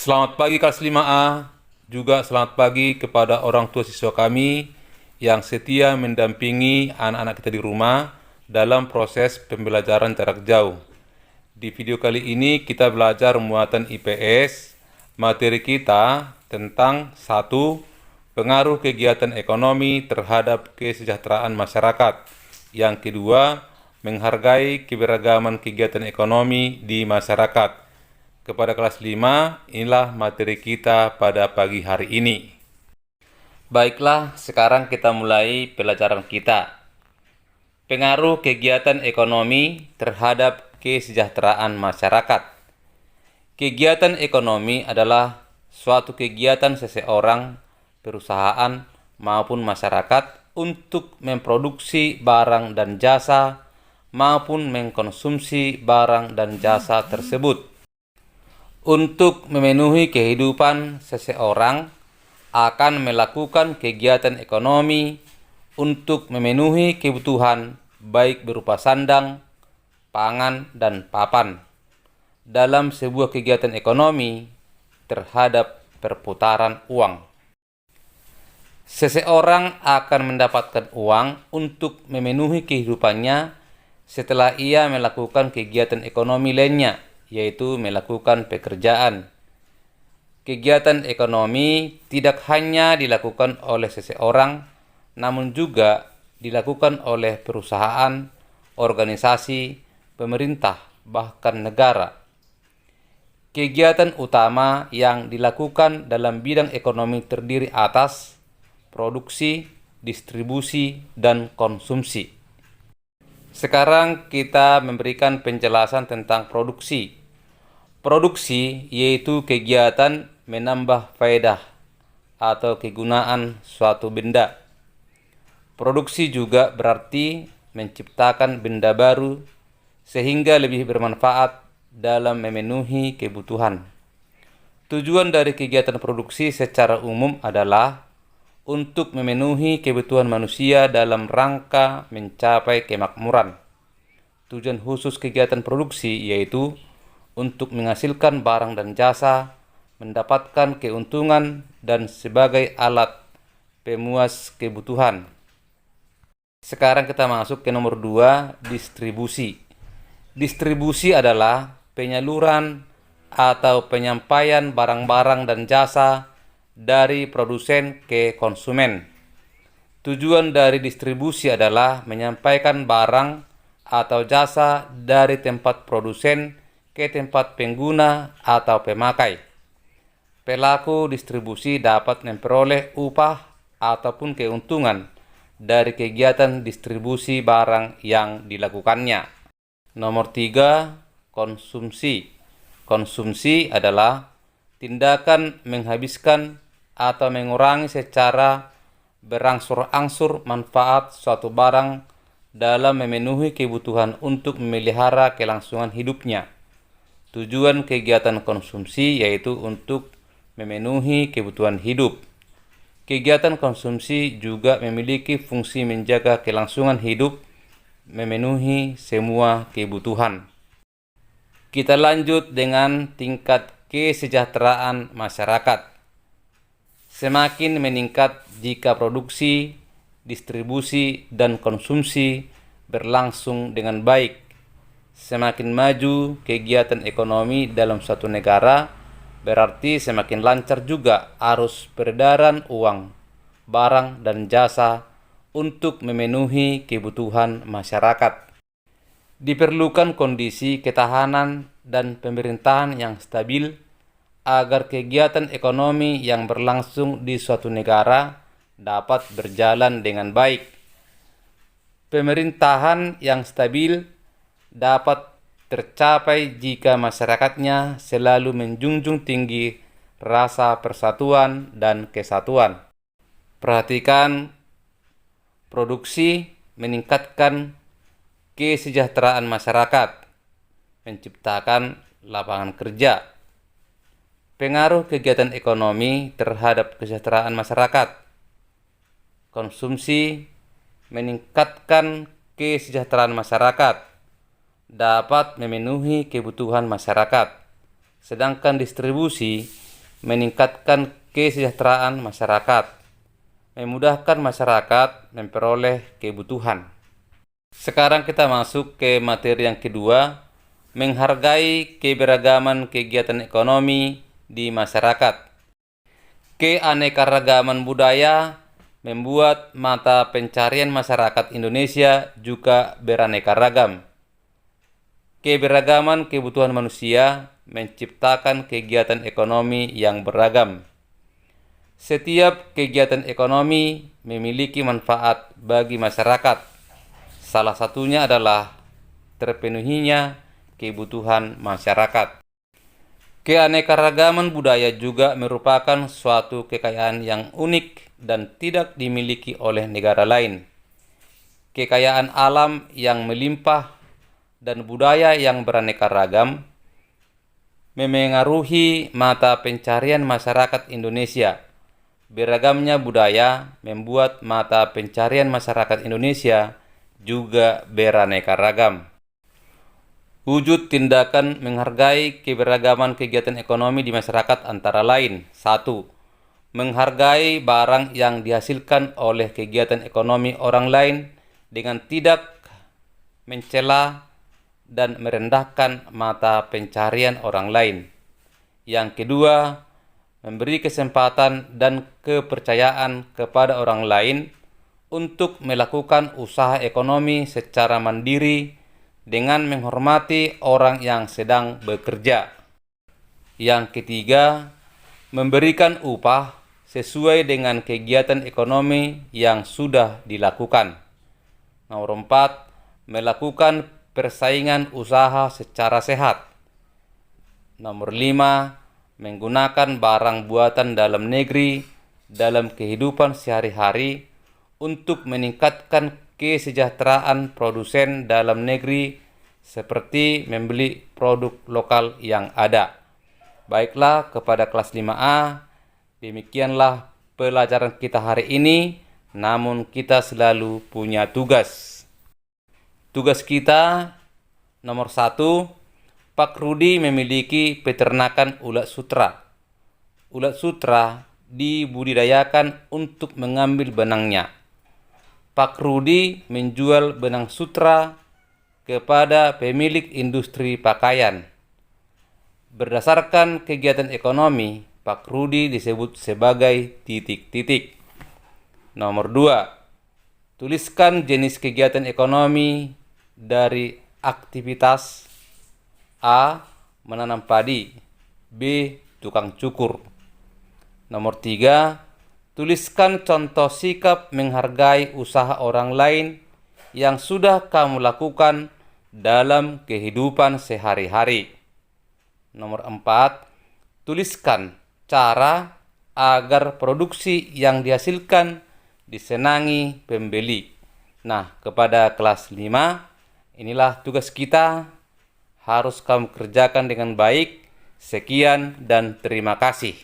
Selamat pagi kelas 5A, juga selamat pagi kepada orang tua siswa kami yang setia mendampingi anak-anak kita di rumah dalam proses pembelajaran jarak jauh. Di video kali ini kita belajar muatan IPS. Materi kita tentang 1. Pengaruh kegiatan ekonomi terhadap kesejahteraan masyarakat. Yang kedua, menghargai keberagaman kegiatan ekonomi di masyarakat. Kepada kelas 5, inilah materi kita pada pagi hari ini. Baiklah, sekarang kita mulai pelajaran kita. Pengaruh kegiatan ekonomi terhadap kesejahteraan masyarakat. Kegiatan ekonomi adalah suatu kegiatan seseorang, perusahaan, maupun masyarakat untuk memproduksi barang dan jasa maupun mengkonsumsi barang dan jasa tersebut. Untuk memenuhi kehidupan seseorang akan melakukan kegiatan ekonomi untuk memenuhi kebutuhan baik berupa sandang, pangan, dan papan dalam sebuah kegiatan ekonomi terhadap perputaran uang. Seseorang akan mendapatkan uang untuk memenuhi kehidupannya setelah ia melakukan kegiatan ekonomi lainnya, yaitu melakukan pekerjaan. Kegiatan ekonomi tidak hanya dilakukan oleh seseorang, namun juga dilakukan oleh perusahaan, organisasi, pemerintah, bahkan negara. Kegiatan utama yang dilakukan dalam bidang ekonomi terdiri atas produksi, distribusi, dan konsumsi. Sekarang kita memberikan penjelasan tentang produksi. Produksi yaitu kegiatan menambah faedah atau kegunaan suatu benda. Produksi juga berarti menciptakan benda baru sehingga lebih bermanfaat dalam memenuhi kebutuhan. Tujuan dari kegiatan produksi secara umum adalah untuk memenuhi kebutuhan manusia dalam rangka mencapai kemakmuran. Tujuan khusus kegiatan produksi yaitu untuk menghasilkan barang dan jasa, mendapatkan keuntungan, dan sebagai alat pemuas kebutuhan. Sekarang kita masuk ke nomor 2, distribusi. Distribusi adalah penyaluran atau penyampaian barang-barang dan jasa dari produsen ke konsumen. Tujuan dari distribusi adalah menyampaikan barang atau jasa dari tempat produsen ke tempat pengguna atau pemakai. Pelaku distribusi dapat memperoleh upah ataupun keuntungan dari kegiatan distribusi barang yang dilakukannya. Nomor 3, konsumsi. Konsumsi adalah tindakan menghabiskan atau mengurangi secara berangsur-angsur manfaat suatu barang dalam memenuhi kebutuhan untuk memelihara kelangsungan hidupnya. Tujuan kegiatan konsumsi yaitu untuk memenuhi kebutuhan hidup. Kegiatan konsumsi juga memiliki fungsi menjaga kelangsungan hidup, memenuhi semua kebutuhan. Kita lanjut dengan tingkat kesejahteraan masyarakat. Semakin meningkat jika produksi, distribusi, dan konsumsi berlangsung dengan baik. Semakin maju kegiatan ekonomi dalam suatu negara, berarti semakin lancar juga arus peredaran uang, barang, dan jasa untuk memenuhi kebutuhan masyarakat. Diperlukan kondisi ketahanan dan pemerintahan yang stabil agar kegiatan ekonomi yang berlangsung di suatu negara dapat berjalan dengan baik. Pemerintahan yang stabil dapat tercapai jika masyarakatnya selalu menjunjung tinggi rasa persatuan dan kesatuan. Perhatikan, produksi meningkatkan kesejahteraan masyarakat, menciptakan lapangan kerja. Pengaruh kegiatan ekonomi terhadap kesejahteraan masyarakat. Konsumsi meningkatkan kesejahteraan masyarakat, dapat memenuhi kebutuhan masyarakat. Sedangkan distribusi meningkatkan kesejahteraan masyarakat, memudahkan masyarakat memperoleh kebutuhan. Sekarang kita masuk ke materi yang kedua, menghargai keberagaman kegiatan ekonomi di masyarakat. Keanekaragaman budaya membuat mata pencarian masyarakat Indonesia juga beraneka ragam. Keberagaman kebutuhan manusia menciptakan kegiatan ekonomi yang beragam. Setiap kegiatan ekonomi memiliki manfaat bagi masyarakat. Salah satunya adalah terpenuhinya kebutuhan masyarakat. Keanekaragaman budaya juga merupakan suatu kekayaan yang unik dan tidak dimiliki oleh negara lain. Kekayaan alam yang melimpah dan budaya yang beraneka ragam memengaruhi mata pencarian masyarakat Indonesia. Beragamnya budaya membuat mata pencarian masyarakat Indonesia juga beraneka ragam. Wujud tindakan menghargai keberagaman kegiatan ekonomi di masyarakat antara lain: 1. Menghargai barang yang dihasilkan oleh kegiatan ekonomi orang lain dengan tidak mencela dan merendahkan mata pencarian orang lain. Yang kedua, memberi kesempatan dan kepercayaan kepada orang lain untuk melakukan usaha ekonomi secara mandiri dengan menghormati orang yang sedang bekerja. Yang ketiga, memberikan upah sesuai dengan kegiatan ekonomi yang sudah dilakukan. Nomor 4, melakukan persaingan usaha secara sehat. Nomor 5, menggunakan barang buatan dalam negeri dalam kehidupan sehari-hari untuk meningkatkan kesejahteraan produsen dalam negeri seperti membeli produk lokal yang ada. Baiklah, kepada kelas 5A, demikianlah pelajaran kita hari ini, namun kita selalu punya tugas. Tugas kita nomor 1, Pak Rudi memiliki peternakan ulat sutra. Ulat sutra dibudidayakan untuk mengambil benangnya. Pak Rudi menjual benang sutra kepada pemilik industri pakaian. Berdasarkan kegiatan ekonomi, Pak Rudi disebut sebagai titik-titik. Nomor 2, tuliskan jenis kegiatan ekonomi dari aktivitas A. Menanam padi, B. Tukang cukur. Nomor 3, tuliskan contoh sikap menghargai usaha orang lain yang sudah kamu lakukan dalam kehidupan sehari-hari. Nomor 4, tuliskan cara agar produksi yang dihasilkan disenangi pembeli. Nah, kepada kelas 5, inilah tugas kita, harus kamu kerjakan dengan baik. Sekian dan terima kasih.